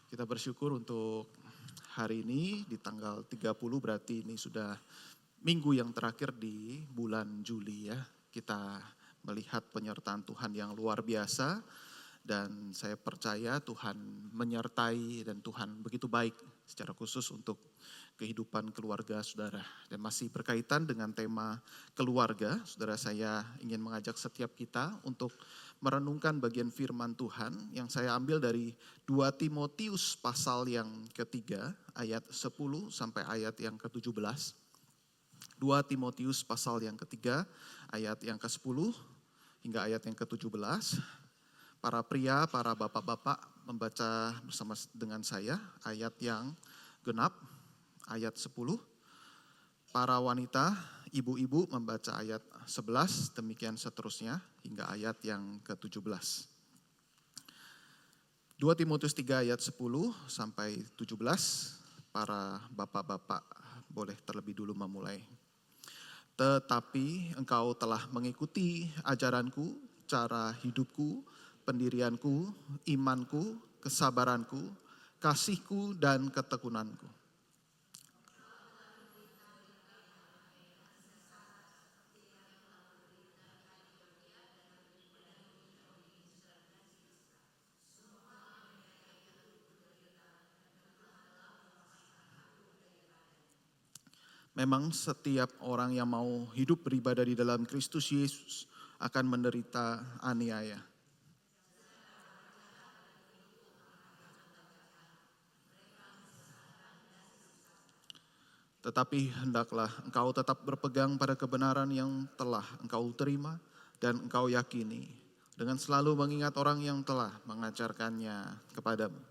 Kita bersyukur untuk hari ini di tanggal 30, berarti ini sudah minggu yang terakhir di bulan Juli ya. Kita melihat penyertaan Tuhan yang luar biasa dan saya percaya Tuhan menyertai dan Tuhan begitu baik secara khusus untuk kehidupan keluarga saudara. Dan masih berkaitan dengan tema keluarga, saudara, saya ingin mengajak setiap kita untuk merenungkan bagian firman Tuhan yang saya ambil dari 2 Timotius pasal yang ketiga ayat 10 sampai ayat yang ke-17. 2 Timotius pasal yang ketiga ayat yang ke-10 hingga ayat yang ke-17. Para pria, para bapak-bapak membaca bersama dengan saya ayat yang genap, ayat 10. Para wanita, ibu-ibu membaca ayat 11, demikian seterusnya hingga ayat yang ke-17. 2 Timotius 3 ayat 10 sampai 17, para bapak-bapak boleh terlebih dulu memulai. Tetapi engkau telah mengikuti ajaranku, cara hidupku, pendirianku, imanku, kesabaranku, kasihku, dan ketekunanku. Memang setiap orang yang mau hidup beribadah di dalam Kristus Yesus akan menderita aniaya. Tetapi hendaklah engkau tetap berpegang pada kebenaran yang telah engkau terima dan engkau yakini, dengan selalu mengingat orang yang telah mengajarkannya kepadamu.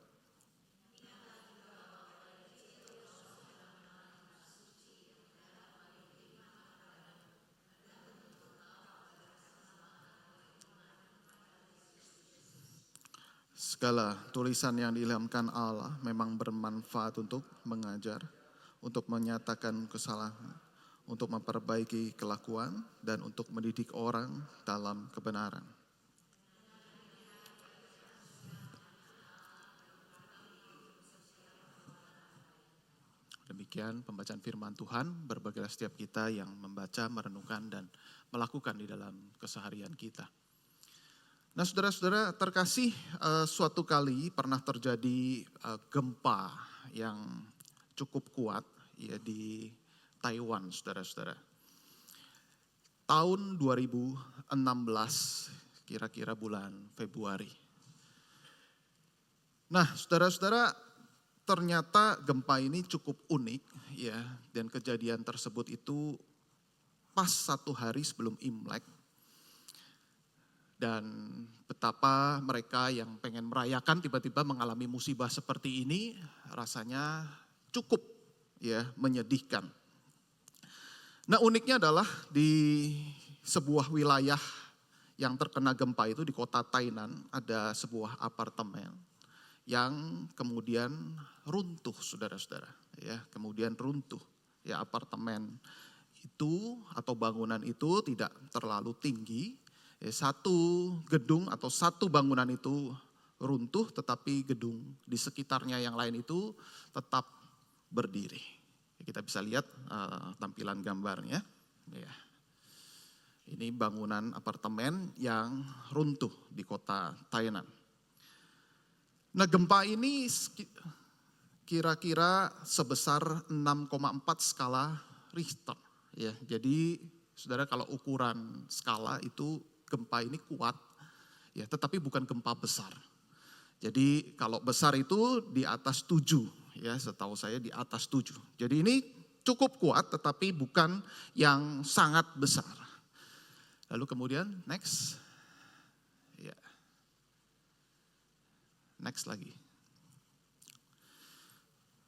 Segala tulisan yang diilhamkan Allah memang bermanfaat untuk mengajar, untuk menyatakan kesalahan, untuk memperbaiki kelakuan, dan untuk mendidik orang dalam kebenaran. Demikian pembacaan firman Tuhan, berbahagialah setiap kita yang membaca, merenungkan, dan melakukan di dalam keseharian kita. Nah, saudara-saudara terkasih, suatu kali pernah terjadi gempa yang cukup kuat ya di Taiwan, saudara-saudara. Tahun 2016, kira-kira bulan Februari. Nah, saudara-saudara, ternyata gempa ini cukup unik ya, dan kejadian tersebut itu pas 1 hari sebelum Imlek. Dan betapa mereka yang pengen merayakan tiba-tiba mengalami musibah seperti ini rasanya cukup ya menyedihkan. Nah, uniknya adalah di sebuah wilayah yang terkena gempa itu di kota Tainan ada sebuah apartemen yang kemudian runtuh, saudara-saudara. Ya, kemudian runtuh. Ya, apartemen itu atau bangunan itu tidak terlalu tinggi. Satu gedung atau satu bangunan itu runtuh, tetapi gedung di sekitarnya yang lain itu tetap berdiri. Kita bisa lihat tampilan gambarnya. Ya. Ini bangunan apartemen yang runtuh di kota Tainan. Nah, gempa ini kira-kira sebesar 6,4 skala Richter. Ya, jadi saudara, kalau ukuran skala itu gempa ini kuat, ya, tetapi bukan gempa besar. Jadi kalau besar itu di atas 7, ya, setahu saya di atas 7. Jadi ini cukup kuat, tetapi bukan yang sangat besar. Lalu kemudian next, ya, next lagi.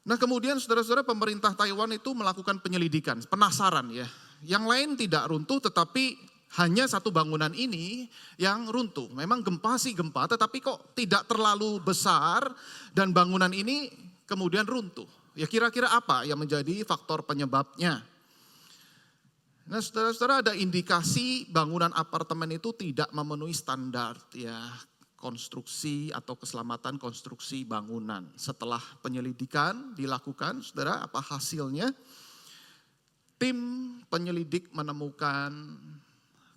Nah, kemudian saudara-saudara, pemerintah Taiwan itu melakukan penyelidikan, penasaran ya. Yang lain tidak runtuh, tetapi hanya satu bangunan ini yang runtuh. Memang gempa sih gempa, tetapi kok tidak terlalu besar dan bangunan ini kemudian runtuh. Ya, kira-kira apa yang menjadi faktor penyebabnya? Nah, saudara-saudara, ada indikasi bangunan apartemen itu tidak memenuhi standar ya konstruksi atau keselamatan konstruksi bangunan. Setelah penyelidikan dilakukan, saudara, apa hasilnya? Tim penyelidik menemukan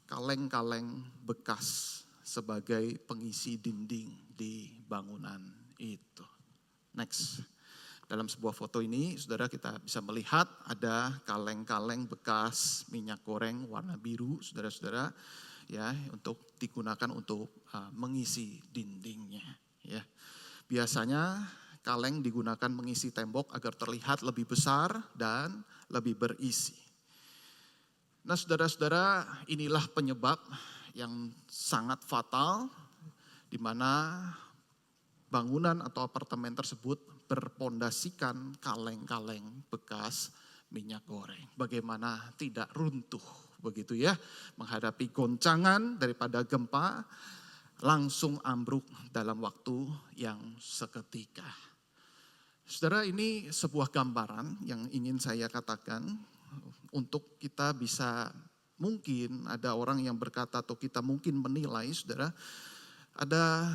kaleng-kaleng bekas sebagai pengisi dinding di bangunan itu. Next. Dalam sebuah foto ini, saudara, kita bisa melihat ada kaleng-kaleng bekas minyak goreng warna biru, saudara-saudara, ya, untuk digunakan untuk mengisi dindingnya. Ya, biasanya kaleng digunakan mengisi tembok agar terlihat lebih besar dan lebih berisi. Nah, saudara-saudara, inilah penyebab yang sangat fatal di mana bangunan atau apartemen tersebut berpondasikan kaleng-kaleng bekas minyak goreng. Bagaimana tidak runtuh begitu ya, menghadapi goncangan daripada gempa, langsung ambruk dalam waktu yang seketika. Saudara, ini sebuah gambaran yang ingin saya katakan untuk kita bisa, mungkin ada orang yang berkata atau kita mungkin menilai, saudara, ada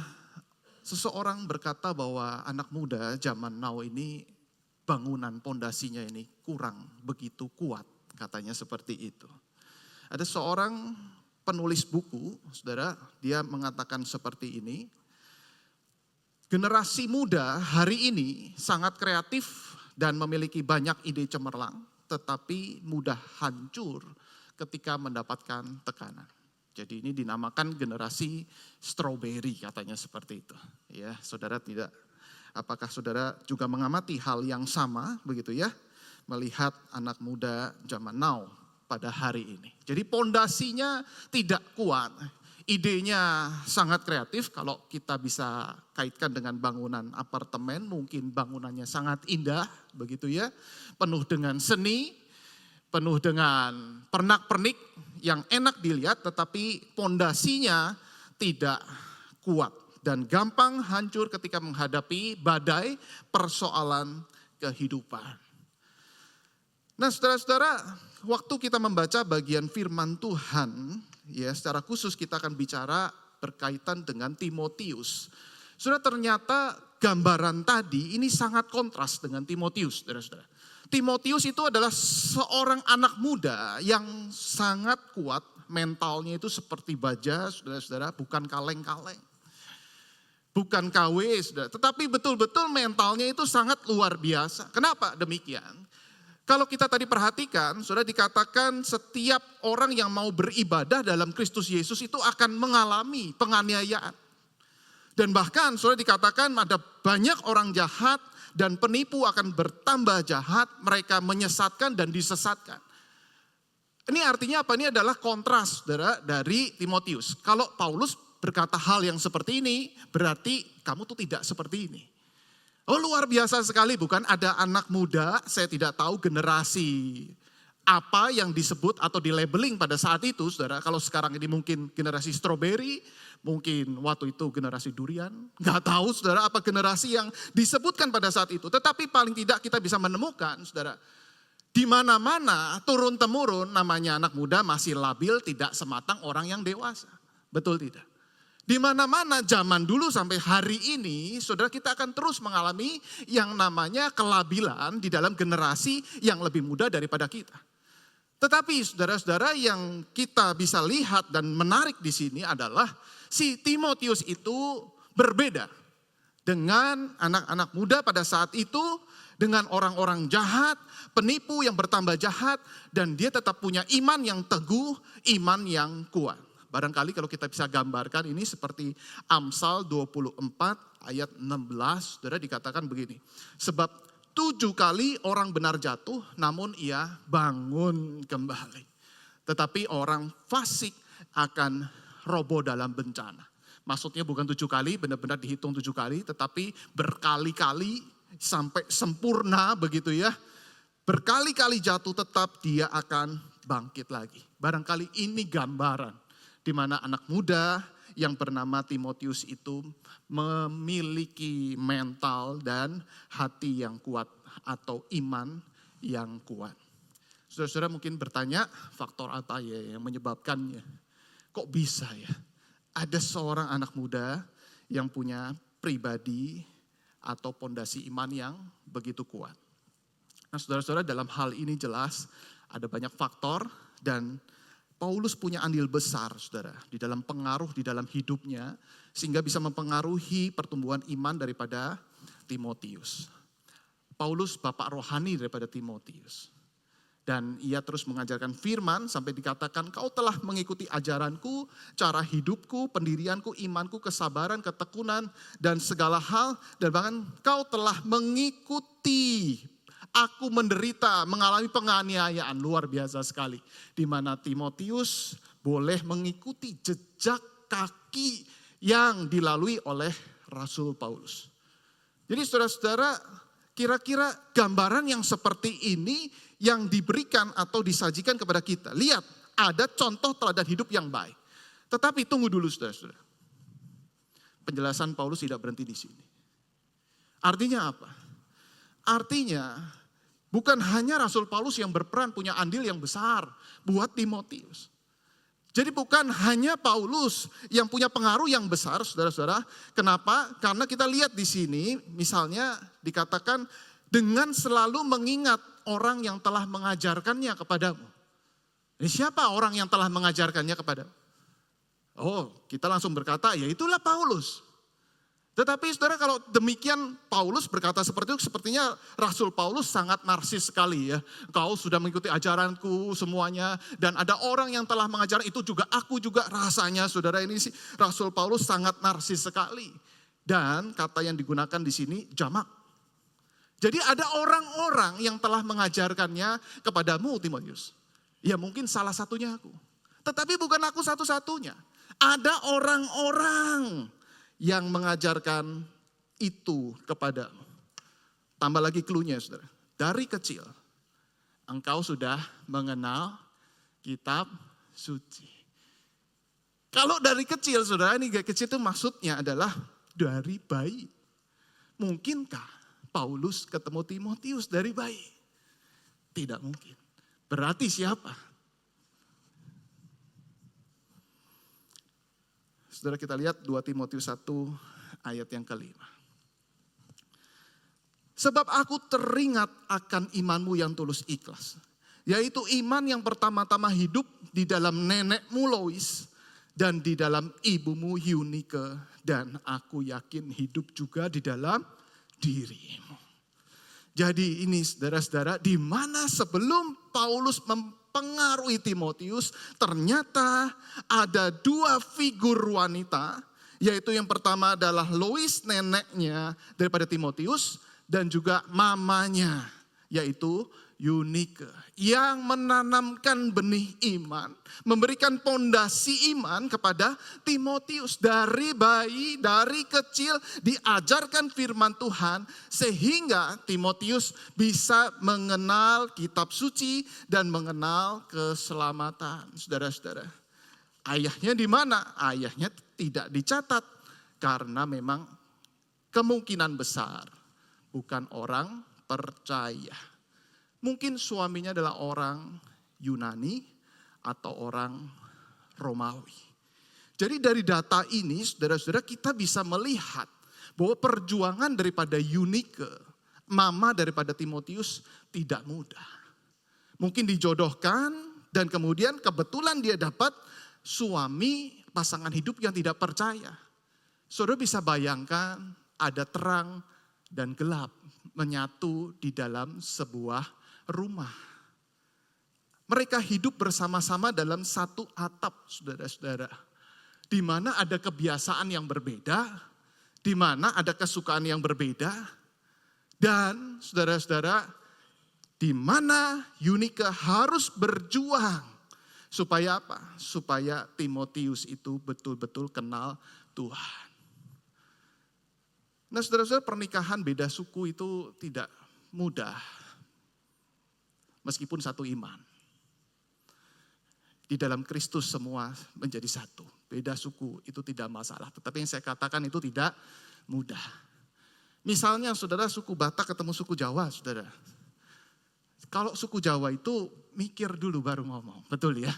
seseorang berkata bahwa anak muda zaman now ini bangunan pondasinya ini kurang begitu kuat, katanya seperti itu. Ada seorang penulis buku, saudara, dia mengatakan seperti ini, generasi muda hari ini sangat kreatif dan memiliki banyak ide cemerlang, tetapi mudah hancur ketika mendapatkan tekanan. Jadi ini dinamakan generasi strawberry, katanya seperti itu. Ya, saudara, tidak, apakah saudara juga mengamati hal yang sama begitu ya? Melihat anak muda zaman now pada hari ini. Jadi pondasinya tidak kuat. Idenya sangat kreatif, kalau kita bisa kaitkan dengan bangunan apartemen, mungkin bangunannya sangat indah begitu ya. Penuh dengan seni, penuh dengan pernak-pernik yang enak dilihat, tetapi pondasinya tidak kuat dan gampang hancur ketika menghadapi badai persoalan kehidupan. Nah, saudara-saudara, waktu kita membaca bagian firman Tuhan, ya, secara khusus kita akan bicara berkaitan dengan Timotius. Saudara, ternyata gambaran tadi ini sangat kontras dengan Timotius, saudara-saudara. Timotius itu adalah seorang anak muda yang sangat kuat, mentalnya itu seperti baja, saudara-saudara, bukan kaleng-kaleng. Bukan KW, saudara, tetapi betul-betul mentalnya itu sangat luar biasa. Kenapa demikian? Kalau kita tadi perhatikan, saudara, dikatakan setiap orang yang mau beribadah dalam Kristus Yesus itu akan mengalami penganiayaan. Dan bahkan saudara dikatakan ada banyak orang jahat dan penipu akan bertambah jahat, mereka menyesatkan dan disesatkan. Ini artinya apa? Ini adalah kontras, saudara, dari Timotius. Kalau Paulus berkata hal yang seperti ini, berarti kamu tuh tidak seperti ini. Oh, luar biasa sekali, bukan? Ada anak muda, saya tidak tahu generasi apa yang disebut atau di labeling pada saat itu, saudara. Kalau sekarang ini mungkin generasi strawberry, mungkin waktu itu generasi durian. Nggak tahu, saudara, apa generasi yang disebutkan pada saat itu. Tetapi paling tidak kita bisa menemukan, saudara, di mana-mana turun-temurun namanya anak muda masih labil, tidak sematang orang yang dewasa. Betul tidak? Di mana-mana zaman dulu sampai hari ini, saudara, kita akan terus mengalami yang namanya kelabilan di dalam generasi yang lebih muda daripada kita. Tetapi saudara-saudara, yang kita bisa lihat dan menarik di sini adalah si Timotius itu berbeda dengan anak-anak muda pada saat itu, dengan orang-orang jahat, penipu yang bertambah jahat, dan dia tetap punya iman yang teguh, iman yang kuat. Barangkali kalau kita bisa gambarkan ini seperti Amsal 24 ayat 16, saudara, dikatakan begini. Sebab 7 kali orang benar jatuh, namun ia bangun kembali. Tetapi orang fasik akan roboh dalam bencana. Maksudnya bukan 7 kali, benar-benar dihitung 7 kali, tetapi berkali-kali sampai sempurna begitu ya. Berkali-kali jatuh, tetap dia akan bangkit lagi. Barangkali ini gambaran di mana anak muda yang bernama Timotius itu memiliki mental dan hati yang kuat atau iman yang kuat. Saudara-saudara mungkin bertanya, faktor apa ya yang menyebabkannya? Kok bisa ya? Ada seorang anak muda yang punya pribadi atau pondasi iman yang begitu kuat. Nah, saudara-saudara, dalam hal ini jelas ada banyak faktor dan Paulus punya andil besar, saudara, di dalam pengaruh di dalam hidupnya sehingga bisa mempengaruhi pertumbuhan iman daripada Timotius. Paulus bapak rohani daripada Timotius. Dan ia terus mengajarkan firman sampai dikatakan, kau telah mengikuti ajaranku, cara hidupku, pendirianku, imanku, kesabaran, ketekunan, dan segala hal. Dan bahkan kau telah mengikuti aku menderita, mengalami penganiayaan. Luar biasa sekali. Di mana Timotius boleh mengikuti jejak kaki yang dilalui oleh Rasul Paulus. Jadi saudara-saudara, kira-kira gambaran yang seperti ini yang diberikan atau disajikan kepada kita. Lihat, ada contoh teladan hidup yang baik. Tetapi tunggu dulu saudara-saudara. Penjelasan Paulus tidak berhenti di sini. Artinya apa? Artinya bukan hanya Rasul Paulus yang berperan punya andil yang besar buat Timotius. Jadi bukan hanya Paulus yang punya pengaruh yang besar, saudara-saudara. Kenapa? Karena kita lihat di sini, misalnya dikatakan dengan selalu mengingat orang yang telah mengajarkannya kepadamu. Ini siapa orang yang telah mengajarkannya kepadamu? Oh, kita langsung berkata, ya itulah Paulus. Tetapi saudara, kalau demikian Paulus berkata seperti itu, sepertinya Rasul Paulus sangat narsis sekali ya. Kau sudah mengikuti ajaranku semuanya dan ada orang yang telah mengajar itu juga, aku juga rasanya saudara ini sih Rasul Paulus sangat narsis sekali. Dan kata yang digunakan di sini jamak. Jadi ada orang-orang yang telah mengajarkannya kepadamu Timotius. Ya mungkin salah satunya aku. Tetapi bukan aku satu-satunya. Ada orang-orang yang mengajarkan itu kepadamu. Tambah lagi clue-nya saudara. Dari kecil engkau sudah mengenal kitab suci. Kalau dari kecil saudara, ini kecil itu maksudnya adalah dari bayi. Mungkinkah Paulus ketemu Timotius dari bayi? Tidak mungkin. Berarti siapa? Saudara, kita lihat 2 Timotius 1 ayat yang kelima. Sebab aku teringat akan imanmu yang tulus ikhlas. Yaitu iman yang pertama-tama hidup di dalam nenekmu Lois dan di dalam ibumu Eunike. Dan aku yakin hidup juga di dalam dirimu. Jadi ini saudara-saudara, di mana sebelum Paulus mempengaruhi Timotius, ternyata ada 2 figur wanita, yaitu yang pertama adalah Lois, neneknya daripada Timotius, dan juga mamanya, yaitu Eunike, yang menanamkan benih iman, memberikan pondasi iman kepada Timotius. Dari bayi, dari kecil diajarkan firman Tuhan sehingga Timotius bisa mengenal kitab suci dan mengenal keselamatan. Saudara-saudara, ayahnya di mana? Ayahnya tidak dicatat karena memang kemungkinan besar bukan orang percaya. Mungkin suaminya adalah orang Yunani atau orang Romawi. Jadi dari data ini saudara-saudara, kita bisa melihat bahwa perjuangan daripada Eunike, mama daripada Timotius, tidak mudah. Mungkin dijodohkan dan kemudian kebetulan dia dapat suami pasangan hidup yang tidak percaya. Saudara bisa bayangkan ada terang dan gelap menyatu di dalam sebuah rumah. Mereka hidup bersama-sama dalam satu atap, saudara-saudara. Di mana ada kebiasaan yang berbeda, di mana ada kesukaan yang berbeda. Dan saudara-saudara, di mana Eunike harus berjuang. Supaya apa? Supaya Timotius itu betul-betul kenal Tuhan. Nah saudara-saudara, pernikahan beda suku itu tidak mudah. Meskipun satu iman. Di dalam Kristus semua menjadi satu. Beda suku itu tidak masalah. Tetapi yang saya katakan itu tidak mudah. Misalnya saudara, suku Batak ketemu suku Jawa saudara. Kalau suku Jawa itu mikir dulu baru ngomong. Betul ya?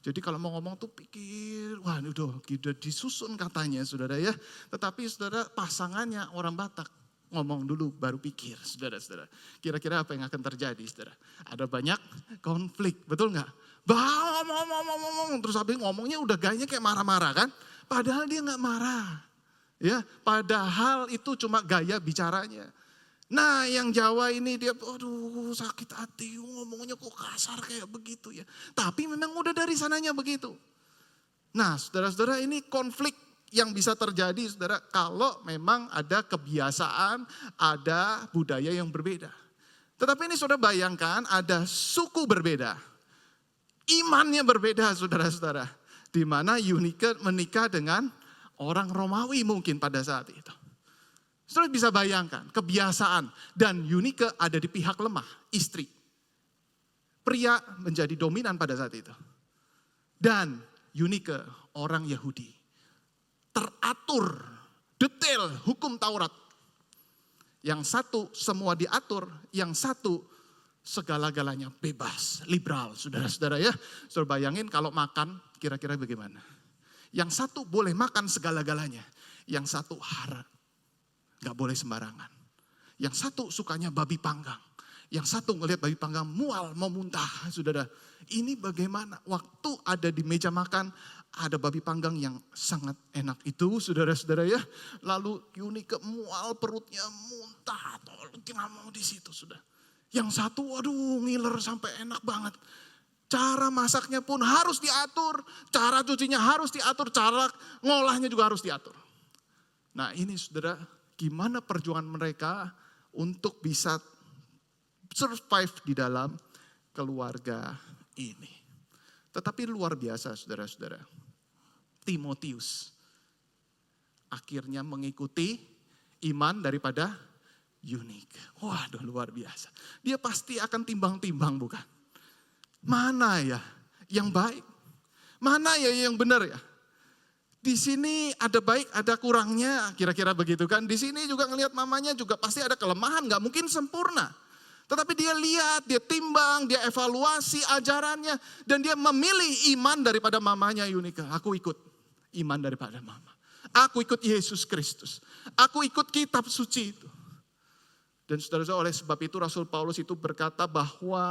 Jadi kalau mau ngomong tuh pikir, wah ini udah disusun katanya saudara ya. Tetapi saudara pasangannya orang Batak. Ngomong dulu baru pikir saudara-saudara. Kira-kira apa yang akan terjadi saudara. Ada banyak konflik, betul nggak? Ngomong, terus habis ngomongnya udah gayanya kayak marah-marah kan. Padahal dia nggak marah. Ya, padahal itu cuma gaya bicaranya. Nah yang Jawa ini dia aduh sakit hati ngomongnya kok kasar kayak begitu ya. Tapi memang udah dari sananya begitu. Nah saudara-saudara ini konflik yang bisa terjadi saudara kalau memang ada kebiasaan, ada budaya yang berbeda. Tetapi ini saudara bayangkan ada suku berbeda. Imannya berbeda saudara-saudara. Di mana Eunike menikah dengan orang Romawi mungkin pada saat itu. Saudara bisa bayangkan kebiasaan dan Eunike ada di pihak lemah, istri. Pria menjadi dominan pada saat itu. Dan Eunike orang Yahudi. Teratur, detail hukum Taurat. Yang satu semua diatur, yang satu segala-galanya bebas, liberal. Saudara-saudara ya, saudara bayangin kalau makan kira-kira bagaimana. Yang satu boleh makan segala-galanya, yang satu haram. Gak boleh sembarangan. Yang satu sukanya babi panggang. Yang satu ngelihat babi panggang mual, mau muntah. Saudara, ini bagaimana? Waktu ada di meja makan, ada babi panggang yang sangat enak itu, saudara-saudara ya. Lalu Eunike mual, perutnya muntah. Nggak mau di situ, sudah. Yang satu, aduh ngiler sampai enak banget. Cara masaknya pun harus diatur. Cara cucinya harus diatur. Cara ngolahnya juga harus diatur. Nah ini saudara, gimana perjuangan mereka untuk bisa survive di dalam keluarga ini. Tetapi luar biasa saudara-saudara. Timotius akhirnya mengikuti iman daripada Eunike. Waduh luar biasa. Dia pasti akan timbang-timbang bukan? Mana ya yang baik? Mana ya yang benar ya? Di sini ada baik, ada kurangnya, kira-kira begitu kan. Di sini juga ngelihat mamanya juga pasti ada kelemahan, gak mungkin sempurna. Tetapi dia lihat, dia timbang, dia evaluasi ajarannya. Dan dia memilih iman daripada mamanya Eunike. Aku ikut iman daripada mama. Aku ikut Yesus Kristus. Aku ikut kitab suci itu. Dan saudara-saudara oleh sebab itu Rasul Paulus itu berkata bahwa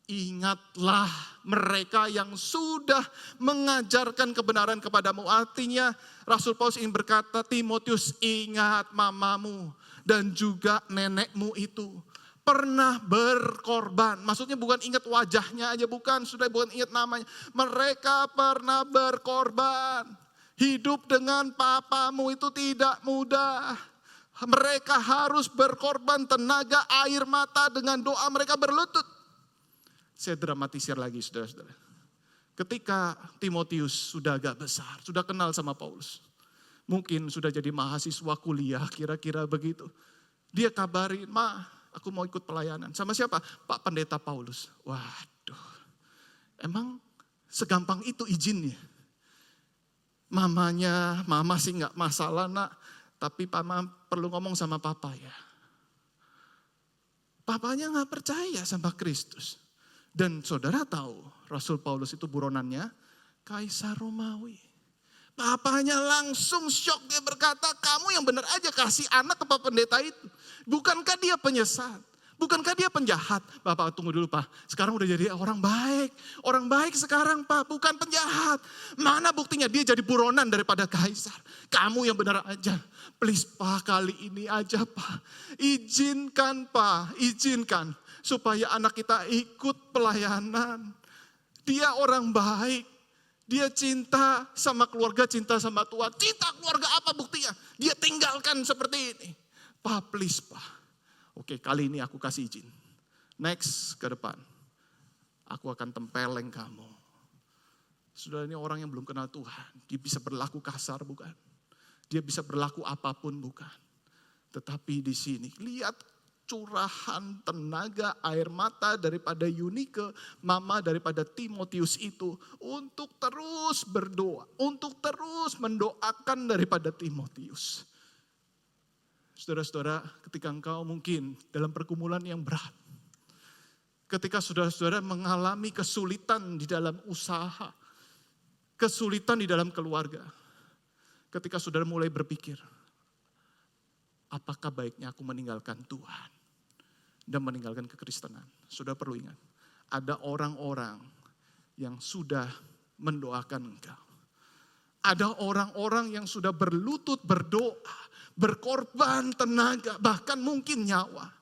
ingatlah mereka yang sudah mengajarkan kebenaran kepadamu. Artinya Rasul Paulus ingin berkata, Timotius ingat mamamu dan juga nenekmu itu pernah berkorban. Maksudnya bukan ingat wajahnya aja, bukan. Sudah bukan ingat namanya. Mereka pernah berkorban. Hidup dengan papamu itu tidak mudah. Mereka harus berkorban tenaga, air mata, dengan doa mereka berlutut. Saya dramatisir lagi saudara-saudara. Ketika Timotius sudah agak besar, sudah kenal sama Paulus. Mungkin sudah jadi mahasiswa kuliah, kira-kira begitu. Dia kabarin, Ma, aku mau ikut pelayanan. Sama siapa? Pak Pendeta Paulus. Waduh, emang segampang itu izinnya? Mama sih gak masalah nak. Tapi mama perlu ngomong sama papa ya. Papanya gak percaya sama Kristus. Dan saudara tahu Rasul Paulus itu buronannya Kaisar Romawi. Papanya langsung syok, dia berkata kamu yang benar aja kasih anak ke Pak Pendeta itu. Bukankah dia penyesat? Bukankah dia penjahat? Bapak tunggu dulu Pak, sekarang udah jadi orang baik. Orang baik sekarang Pak, bukan penjahat. Mana buktinya dia jadi buronan daripada Kaisar. Kamu yang benar aja. Please Pak, kali ini aja Pak. Izinkan Pak, izinkan. Supaya anak kita ikut pelayanan. Dia orang baik. Dia cinta sama keluarga, cinta sama Tuhan. Cinta keluarga apa buktinya? Dia tinggalkan seperti ini. Pak, please Pak. Oke, kali ini aku kasih izin. Next, ke depan. Aku akan tempeleng kamu. Saudara, ini orang yang belum kenal Tuhan. Dia bisa berlaku kasar bukan? Dia bisa berlaku apapun bukan? Tetapi di sini, lihat curahan tenaga air mata daripada Eunike, mama daripada Timotius itu untuk terus berdoa, untuk terus mendoakan daripada Timotius. Saudara-saudara, ketika engkau mungkin dalam pergumulan yang berat, Ketika saudara-saudara mengalami kesulitan di dalam usaha, kesulitan di dalam keluarga. Ketika saudara mulai berpikir, apakah baiknya aku meninggalkan Tuhan dan meninggalkan kekristenan? Saudara perlu ingat, ada orang-orang yang sudah mendoakan engkau. Ada orang-orang yang sudah berlutut berdoa, berkorban tenaga, bahkan mungkin nyawa.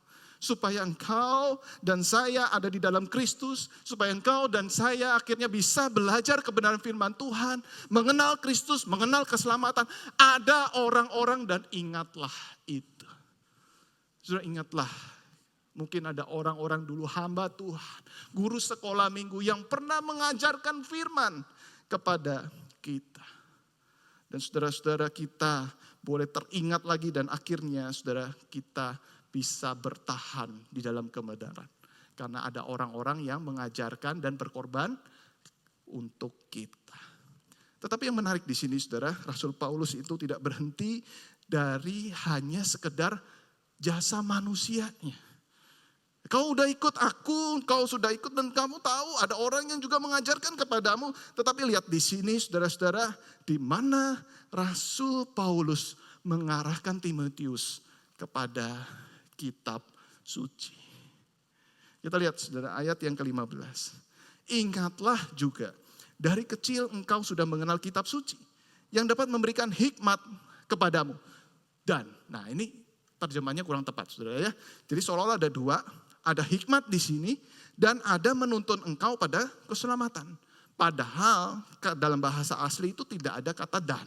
Supaya engkau dan saya ada di dalam Kristus. Supaya engkau dan saya akhirnya bisa belajar kebenaran firman Tuhan. Mengenal Kristus, mengenal keselamatan. Ada orang-orang dan ingatlah itu. Sudah ingatlah. Mungkin ada orang-orang dulu hamba Tuhan. Guru sekolah minggu yang pernah mengajarkan firman kepada kita. Dan saudara-saudara kita boleh teringat lagi dan akhirnya saudara kita bisa bertahan di dalam kebenaran. Karena ada orang-orang yang mengajarkan dan berkorban untuk kita. Tetapi yang menarik di sini saudara, Rasul Paulus itu tidak berhenti dari hanya sekedar jasa manusianya. Kau udah ikut aku, kau sudah ikut dan kamu tahu ada orang yang juga mengajarkan kepadamu. Tetapi lihat di sini saudara-saudara, di mana Rasul Paulus mengarahkan Timotius kepada kitab suci. Kita lihat saudara ayat yang ke-15. Ingatlah juga, dari kecil engkau sudah mengenal kitab suci yang dapat memberikan hikmat kepadamu. Dan, nah ini terjemahnya kurang tepat saudara ya. Jadi seolah-olah ada dua, ada hikmat di sini dan ada menuntun engkau pada keselamatan. Padahal dalam bahasa asli itu tidak ada kata dan.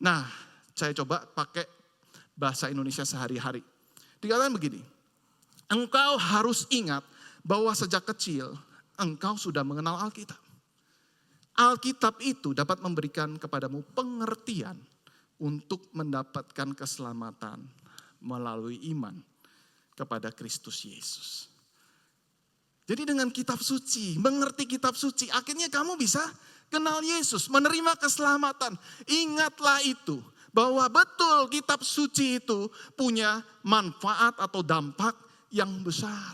Nah, saya coba pakai bahasa Indonesia sehari-hari. Dikatakan begini, engkau harus ingat bahwa sejak kecil engkau sudah mengenal Alkitab. Alkitab itu dapat memberikan kepadamu pengertian untuk mendapatkan keselamatan melalui iman kepada Kristus Yesus. Jadi dengan kitab suci, mengerti kitab suci, akhirnya kamu bisa kenal Yesus, menerima keselamatan. Ingatlah itu. Bahwa betul kitab suci itu punya manfaat atau dampak yang besar.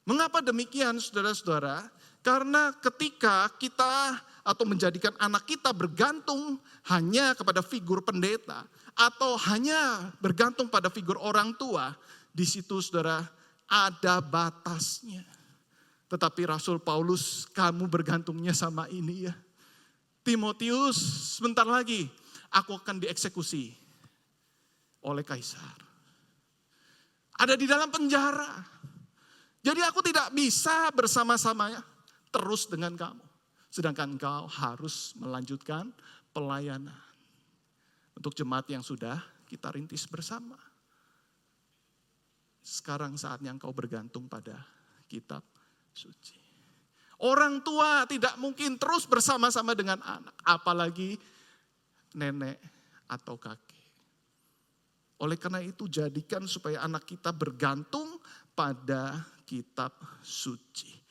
Mengapa demikian saudara-saudara? Karena ketika kita atau menjadikan anak kita bergantung hanya kepada figur pendeta. Atau hanya bergantung pada figur orang tua. Di situ saudara ada batasnya. Tetapi Rasul Paulus, kamu bergantungnya sama ini ya. Timotius, sebentar lagi aku akan dieksekusi oleh kaisar. Ada di dalam penjara. Jadi aku tidak bisa bersama-samanya terus dengan kamu. Sedangkan engkau harus melanjutkan pelayanan. Untuk jemaat yang sudah kita rintis bersama. Sekarang saatnya engkau bergantung pada kitab suci. Orang tua tidak mungkin terus bersama-sama dengan anak. Apalagi nenek atau kakek. Oleh karena itu jadikan supaya anak kita bergantung pada kitab suci.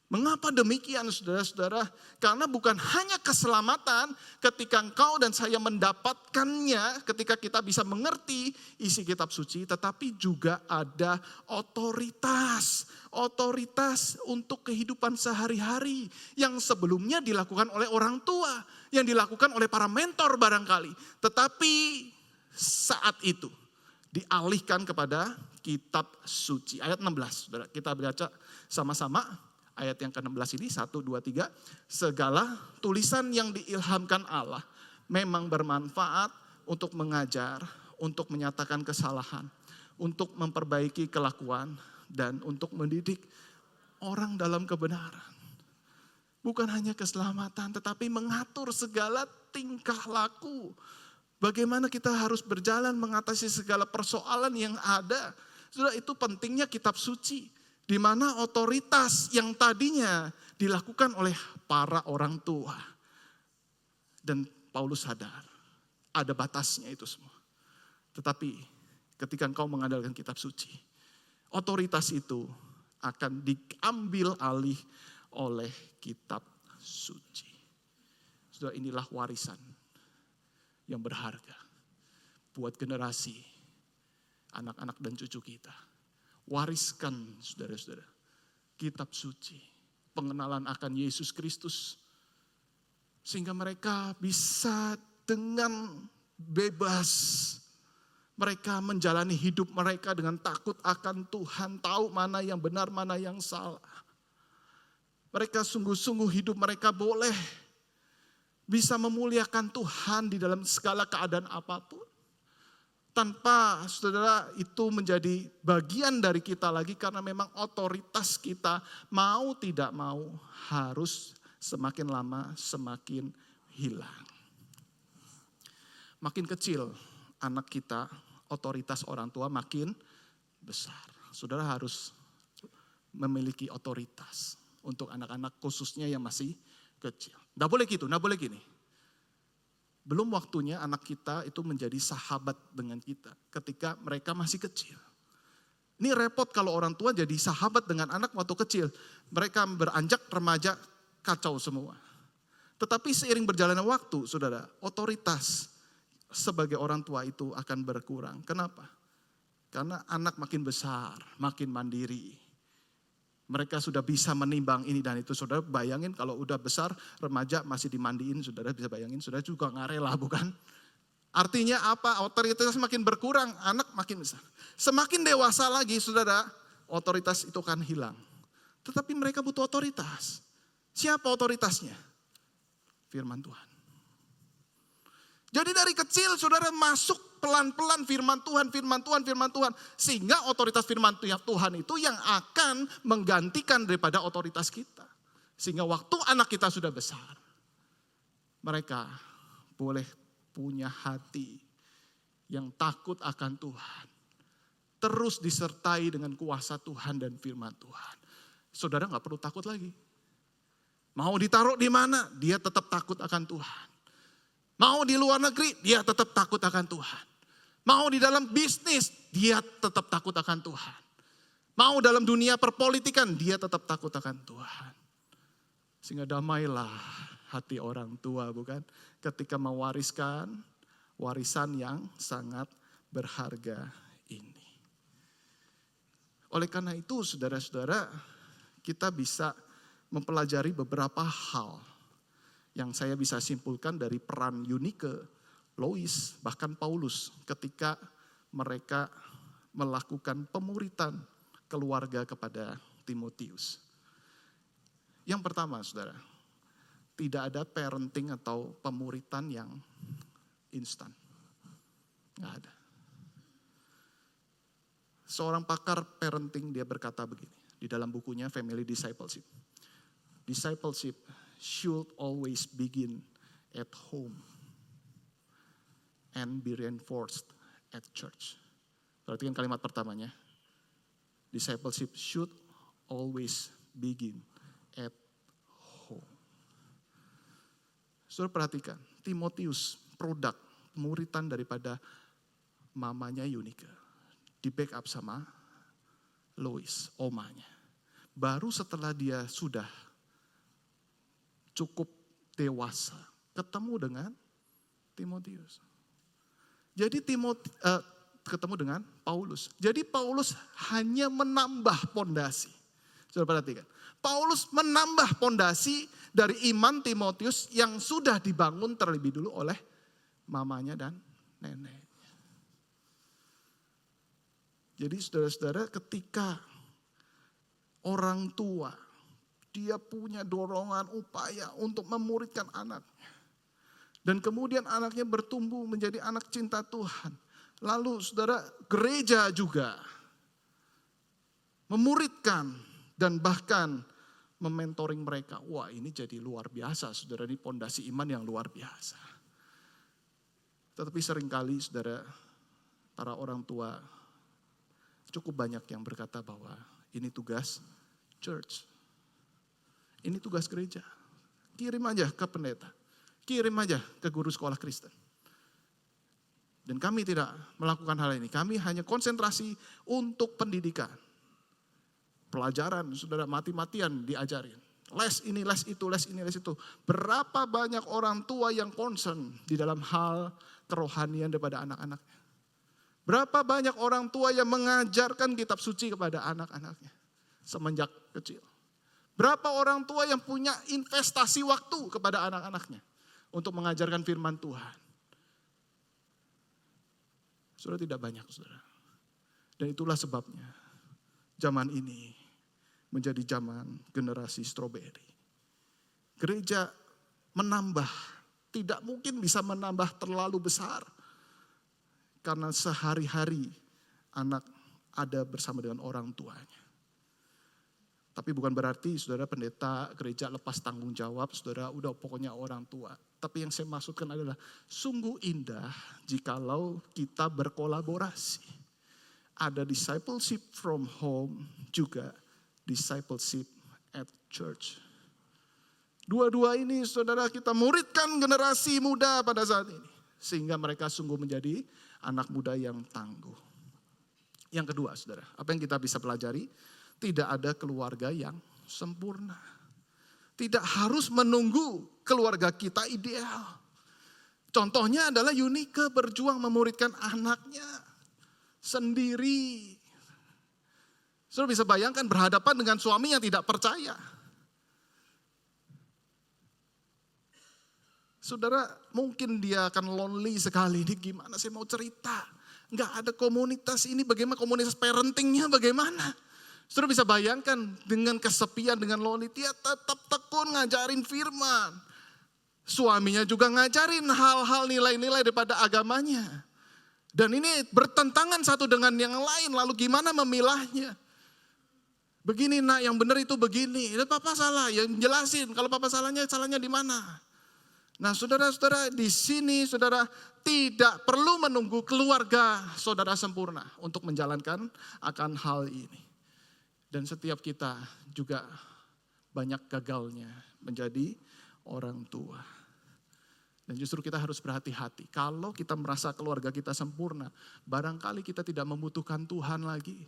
Mengapa demikian saudara-saudara? Karena bukan hanya keselamatan ketika engkau dan saya mendapatkannya, ketika kita bisa mengerti isi kitab suci, tetapi juga ada otoritas. Otoritas untuk kehidupan sehari-hari yang sebelumnya dilakukan oleh orang tua, yang dilakukan oleh para mentor barangkali. Tetapi saat itu dialihkan kepada kitab suci. Ayat 16, saudara, kita baca sama-sama. Ayat yang ke-16 ini, 1, 2, 3. Segala tulisan yang diilhamkan Allah memang bermanfaat untuk mengajar, untuk menyatakan kesalahan, untuk memperbaiki kelakuan, dan untuk mendidik orang dalam kebenaran. Bukan hanya keselamatan, tetapi mengatur segala tingkah laku. Bagaimana kita harus berjalan mengatasi segala persoalan yang ada. Sudah itu pentingnya kitab suci. Di mana otoritas yang tadinya dilakukan oleh para orang tua. Dan Paulus sadar, ada batasnya itu semua. Tetapi ketika engkau mengandalkan kitab suci, otoritas itu akan diambil alih oleh kitab suci. Sudah inilah warisan yang berharga buat generasi anak-anak dan cucu kita. Wariskan saudara-saudara. kitab suci, pengenalan akan Yesus Kristus. Sehingga mereka bisa dengan bebas, mereka menjalani hidup mereka dengan takut akan Tuhan, tahu mana yang benar, mana yang salah. Mereka sungguh-sungguh hidup mereka boleh bisa memuliakan Tuhan di dalam segala keadaan apapun. Tanpa saudara itu menjadi bagian dari kita lagi, karena memang otoritas kita mau tidak mau harus semakin lama semakin hilang. Makin kecil anak kita, otoritas orang tua makin besar. Saudara harus memiliki otoritas untuk anak-anak khususnya yang masih kecil. Nggak boleh gitu, nggak boleh gini. Belum waktunya anak kita itu menjadi sahabat dengan kita ketika mereka masih kecil. Ini repot kalau orang tua jadi sahabat dengan anak waktu kecil. Mereka beranjak remaja, kacau semua. Tetapi seiring berjalannya waktu, saudara, otoritas sebagai orang tua itu akan berkurang. Kenapa? Karena anak makin besar, makin mandiri. Mereka sudah bisa menimbang ini dan itu. Saudara bayangin kalau udah besar, remaja masih dimandiin, saudara bisa bayangin, saudara juga nggak rela, bukan? Artinya apa? Otoritas makin berkurang, anak makin besar. Semakin dewasa lagi, saudara, otoritas itu akan hilang. Tetapi mereka butuh otoritas. Siapa otoritasnya? Firman Tuhan. Jadi dari kecil saudara masuk pelan-pelan firman Tuhan, firman Tuhan, firman Tuhan. Sehingga otoritas firman Tuhan itu yang akan menggantikan daripada otoritas kita. Sehingga waktu anak kita sudah besar, mereka boleh punya hati yang takut akan Tuhan. Terus disertai dengan kuasa Tuhan dan firman Tuhan. Saudara gak perlu takut lagi. Mau ditaruh di mana, dia tetap takut akan Tuhan. Mau di luar negeri, dia tetap takut akan Tuhan. Mau di dalam bisnis, dia tetap takut akan Tuhan. Mau dalam dunia perpolitikan, dia tetap takut akan Tuhan. Sehingga damailah hati orang tua, bukan? Ketika mewariskan warisan yang sangat berharga ini. Oleh karena itu, saudara-saudara, kita bisa mempelajari beberapa hal yang saya bisa simpulkan dari peran Eunike, Lois, bahkan Paulus ketika mereka melakukan pemuritan keluarga kepada Timotius. Yang pertama, saudara, tidak ada parenting atau pemuritan yang instan. Nggak ada. Seorang pakar parenting dia berkata begini di dalam bukunya Family Discipleship. Discipleship should always begin at home and be reinforced at church. Perhatikan kalimat pertamanya. Discipleship should always begin at home. Saudara perhatikan, Timotius produk pemuritan daripada mamanya Eunike. Di backup sama Lois, omanya. Baru setelah dia sudah cukup dewasa, ketemu dengan Timotius. Jadi ketemu dengan Paulus. Jadi Paulus hanya menambah pondasi. Saudara perhatikan. Paulus menambah pondasi dari iman Timotius yang sudah dibangun terlebih dulu oleh mamanya dan neneknya. Jadi saudara-saudara, ketika orang tua dia punya dorongan upaya untuk memuridkan anaknya. Dan kemudian anaknya bertumbuh menjadi anak cinta Tuhan. Lalu saudara, gereja juga memuridkan dan bahkan mementoring mereka. Wah, ini jadi luar biasa, saudara, ini pondasi iman yang luar biasa. Tetapi seringkali saudara, para orang tua cukup banyak yang berkata bahwa ini tugas church. Ini tugas gereja. Kirim aja ke pendeta. Kirim aja ke guru sekolah Kristen. Dan kami tidak melakukan hal ini. Kami hanya konsentrasi untuk pendidikan. Pelajaran, saudara, mati-matian diajarin. Les ini, les itu, les ini, les itu. Berapa banyak orang tua yang concern di dalam hal kerohanian daripada anak-anaknya. Berapa banyak orang tua yang mengajarkan kitab suci kepada anak-anaknya. semenjak kecil. Berapa orang tua yang punya investasi waktu kepada anak-anaknya untuk mengajarkan firman Tuhan? Saudara, tidak banyak, saudara. Dan itulah sebabnya zaman ini menjadi zaman generasi stroberi. Gereja menambah, tidak mungkin bisa menambah terlalu besar. Karena sehari-hari anak ada bersama dengan orang tuanya. Tapi bukan berarti saudara pendeta gereja lepas tanggung jawab, saudara udah pokoknya orang tua. Tapi yang saya maksudkan adalah sungguh indah jikalau kita berkolaborasi. Ada discipleship from home, juga discipleship at church. Dua-dua ini saudara kita muridkan generasi muda pada saat ini. Sehingga mereka sungguh menjadi anak muda yang tangguh. Yang kedua saudara, apa yang kita bisa pelajari? Tidak ada keluarga yang sempurna. Tidak harus menunggu keluarga kita ideal. Contohnya adalah Yunike berjuang memuridkan anaknya sendiri. Saudara bisa bayangkan berhadapan dengan suami yang tidak percaya. Saudara mungkin dia akan lonely sekali. Ini gimana saya mau cerita. Nggak ada komunitas ini, bagaimana komunitas parentingnya bagaimana. Saudara bisa bayangkan dengan kesepian, dengan lonely, dia tetap tekun ngajarin firman. Suaminya juga ngajarin hal-hal nilai-nilai daripada agamanya. Dan ini bertentangan satu dengan yang lain, lalu gimana memilahnya? Begini nak, yang benar itu begini. Papa salah, ya jelasin. Kalau papa salahnya di mana? Nah saudara-saudara di sini saudara tidak perlu menunggu keluarga saudara sempurna untuk menjalankan akan hal ini. Dan setiap kita juga banyak gagalnya menjadi orang tua. Dan justru kita harus berhati-hati. Kalau kita merasa keluarga kita sempurna, barangkali kita tidak membutuhkan Tuhan lagi.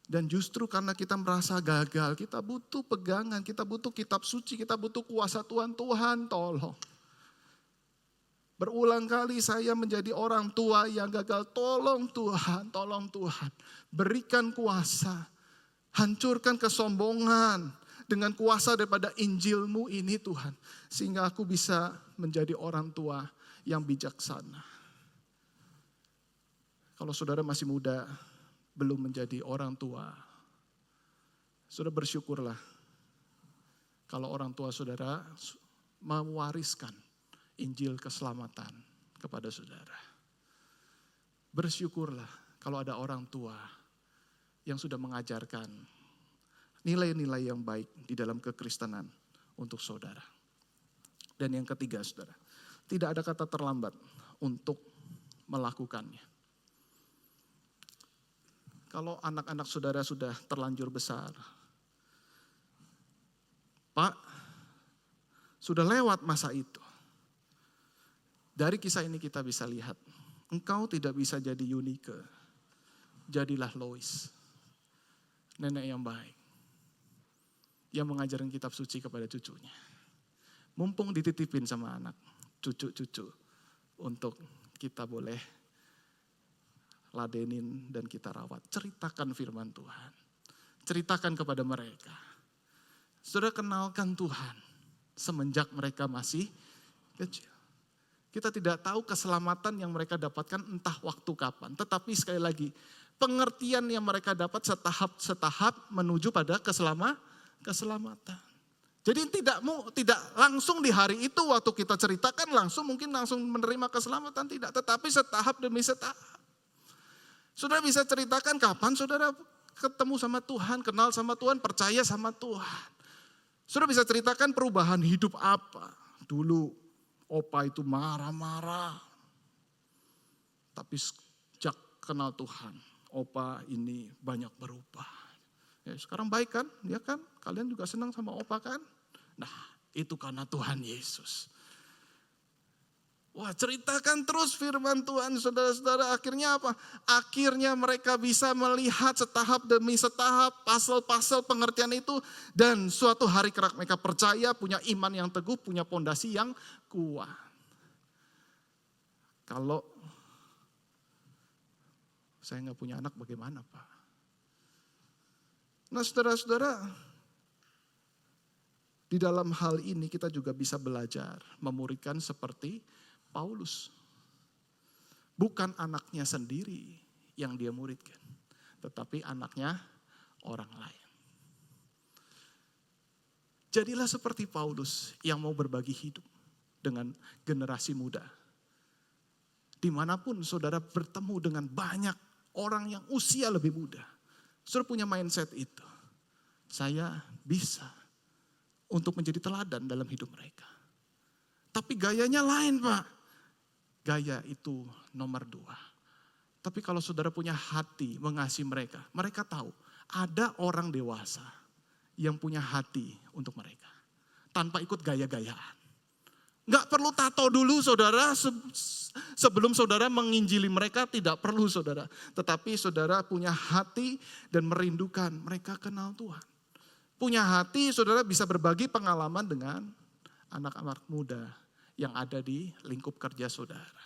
Dan justru karena kita merasa gagal, kita butuh pegangan, kita butuh kitab suci, kita butuh kuasa Tuhan. Tuhan tolong. Berulang kali saya menjadi orang tua yang gagal. Tolong Tuhan. Berikan kuasa. Hancurkan kesombongan dengan kuasa daripada Injil-Mu ini Tuhan. Sehingga aku bisa menjadi orang tua yang bijaksana. Kalau saudara masih muda, belum menjadi orang tua, saudara bersyukurlah. Kalau orang tua saudara mewariskan Injil keselamatan kepada saudara. Bersyukurlah kalau ada orang tua yang sudah mengajarkan nilai-nilai yang baik di dalam kekristenan untuk saudara. Dan yang ketiga saudara, tidak ada kata terlambat untuk melakukannya. Kalau anak-anak saudara sudah terlanjur besar, Pak, sudah lewat masa itu. Dari kisah ini kita bisa lihat, engkau tidak bisa jadi Yunike, jadilah Lois. Nenek yang baik, yang mengajarkan kitab suci kepada cucunya. Mumpung dititipin sama anak, cucu-cucu, untuk kita boleh ladenin dan kita rawat. Ceritakan firman Tuhan, ceritakan kepada mereka. Saudara kenalkan Tuhan semenjak mereka masih kecil. Kita tidak tahu keselamatan yang mereka dapatkan entah waktu kapan. Tetapi sekali lagi, pengertian yang mereka dapat setahap menuju pada keselamatan. Jadi tidak langsung di hari itu waktu kita ceritakan langsung menerima keselamatan, tidak. Tetapi setahap demi setahap. Saudara bisa ceritakan kapan saudara ketemu sama Tuhan, kenal sama Tuhan, percaya sama Tuhan. Saudara bisa ceritakan perubahan hidup apa. Dulu opa itu marah-marah. Tapi sejak kenal Tuhan, opa ini banyak berubah. Ya, sekarang baik kan? Ya kan? Kalian juga senang sama opa kan? Nah, itu karena Tuhan Yesus. Wah, ceritakan terus firman Tuhan, saudara-saudara. Akhirnya apa? Akhirnya mereka bisa melihat setahap demi setahap pasal-pasal pengertian itu. Dan suatu hari mereka percaya, punya iman yang teguh, punya pondasi yang kuat. Kalau saya nggak punya anak bagaimana Pak? Nah saudara-saudara, di dalam hal ini kita juga bisa belajar memuridkan seperti Paulus. Bukan anaknya sendiri yang dia muridkan, tetapi anaknya orang lain. Jadilah seperti Paulus yang mau berbagi hidup dengan generasi muda. Dimanapun saudara bertemu dengan banyak orang yang usia lebih muda, saudara punya mindset itu. Saya bisa untuk menjadi teladan dalam hidup mereka. Tapi gayanya lain, Pak. Gaya itu nomor 2. Tapi kalau saudara punya hati mengasihi mereka, mereka tahu ada orang dewasa yang punya hati untuk mereka. Tanpa ikut gaya-gayaan. Nggak perlu tato dulu saudara, sebelum saudara menginjili mereka tidak perlu saudara. Tetapi saudara punya hati dan merindukan mereka kenal Tuhan. Punya hati saudara bisa berbagi pengalaman dengan anak-anak muda yang ada di lingkup kerja saudara.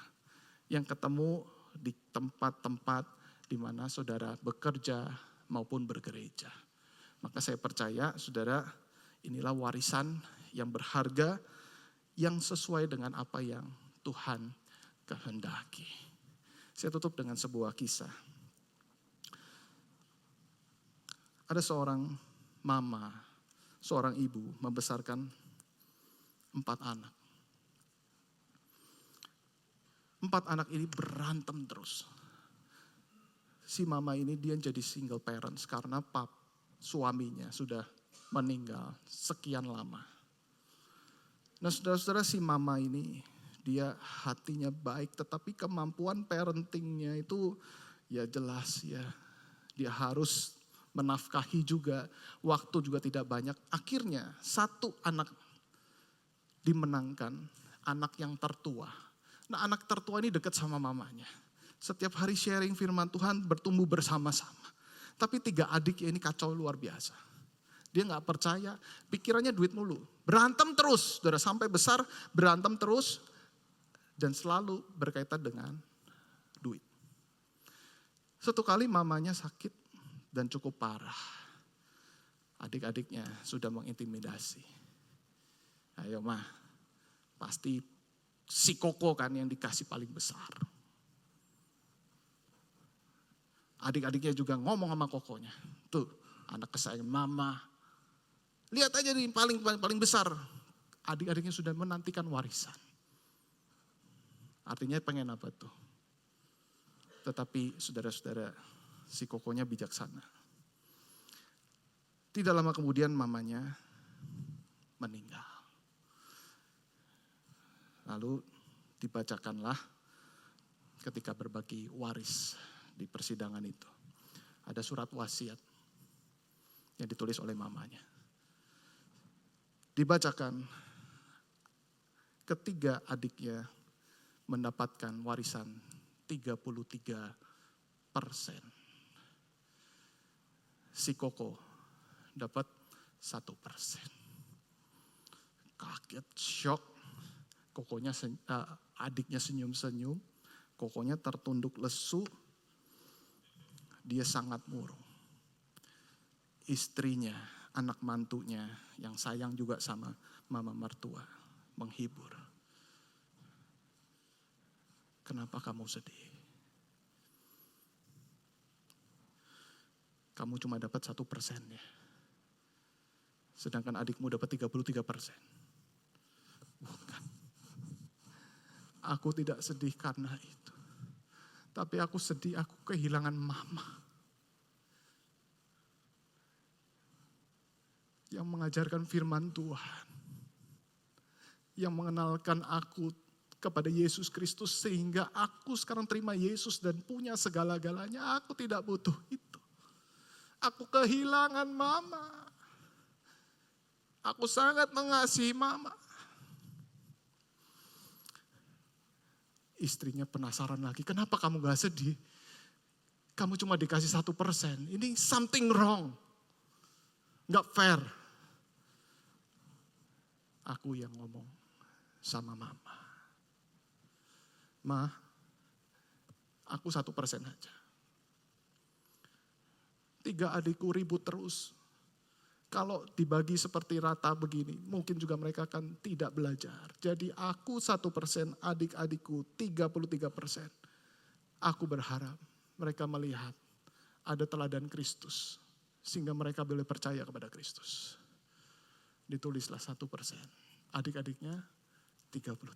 Yang ketemu di tempat-tempat di mana saudara bekerja maupun bergereja. Maka saya percaya saudara, inilah warisan yang berharga yang sesuai dengan apa yang Tuhan kehendaki. Saya tutup dengan sebuah kisah. Ada seorang mama, seorang ibu membesarkan 4 anak. 4 anak ini berantem terus. Si mama ini dia jadi single parents karena suaminya sudah meninggal sekian lama. Nah saudara-saudara, si mama ini dia hatinya baik tetapi kemampuan parentingnya itu ya jelas ya. Dia harus menafkahi juga, waktu juga tidak banyak. Akhirnya 1 anak dimenangkan, anak yang tertua. Nah anak tertua ini dekat sama mamanya. Setiap hari sharing firman Tuhan, bertumbuh bersama-sama. Tapi 3 adik ini kacau luar biasa. Dia gak percaya, pikirannya duit mulu. Berantem terus, saudara, sampai besar berantem terus. Dan selalu berkaitan dengan duit. Suatu kali mamanya sakit dan cukup parah. Adik-adiknya sudah mengintimidasi. Ayo mah, pasti si Koko kan yang dikasih paling besar. Adik-adiknya juga ngomong sama Kokonya. Tuh, anak kesayangan mama. Lihat aja nih paling besar. Adik-adiknya sudah menantikan warisan. Artinya pengen apa tuh? Tetapi saudara-saudara, si Kokonya bijaksana. Tidak lama kemudian mamanya meninggal. Lalu dibacakanlah ketika berbagi waris di persidangan itu. Ada surat wasiat yang ditulis oleh mamanya. Dibacakan, ketiga adiknya mendapatkan warisan 33%. Si Koko dapat 1%. Kaget, shock. Kokonya, adiknya senyum-senyum. Kokonya tertunduk lesu. Dia sangat murung. Istrinya, anak mantunya yang sayang juga sama mama mertua menghibur. Kenapa kamu sedih? Kamu cuma dapat 1% ya. Sedangkan adikmu dapat 33%. Bukan. Aku tidak sedih karena itu. Tapi aku sedih, aku kehilangan mama. Yang mengajarkan firman Tuhan. Yang mengenalkan aku kepada Yesus Kristus sehingga aku sekarang terima Yesus dan punya segala-galanya. Aku tidak butuh itu. Aku kehilangan mama. Aku sangat mengasihi mama. Istrinya penasaran lagi, kenapa kamu gak sedih? Kamu cuma dikasih 1%, ini something wrong. Gak fair. Aku yang ngomong sama mama. Aku 1% aja. 3 adikku ribut terus. Kalau dibagi seperti rata begini, mungkin juga mereka akan tidak belajar. Jadi aku 1%, adik-adikku 33%. Aku berharap mereka melihat ada teladan Kristus. Sehingga mereka boleh percaya kepada Kristus. Ditulislah 1%. Adik-adiknya 33%.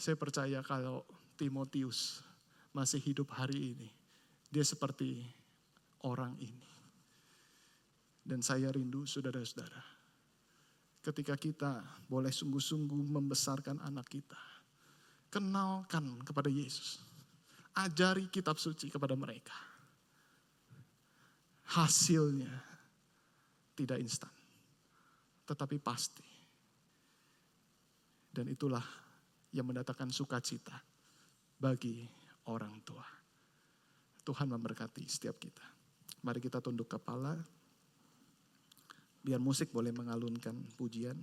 Saya percaya kalau Timotius masih hidup hari ini, dia seperti orang ini. Dan saya rindu saudara-saudara, ketika kita boleh sungguh-sungguh membesarkan anak kita, kenalkan kepada Yesus, ajari kitab suci kepada mereka. Hasilnya tidak instan, tetapi pasti. Dan itulah yang mendatangkan sukacita bagi orang tua. Tuhan memberkati setiap kita. Mari kita tunduk kepala. Biar musik boleh mengalunkan pujian.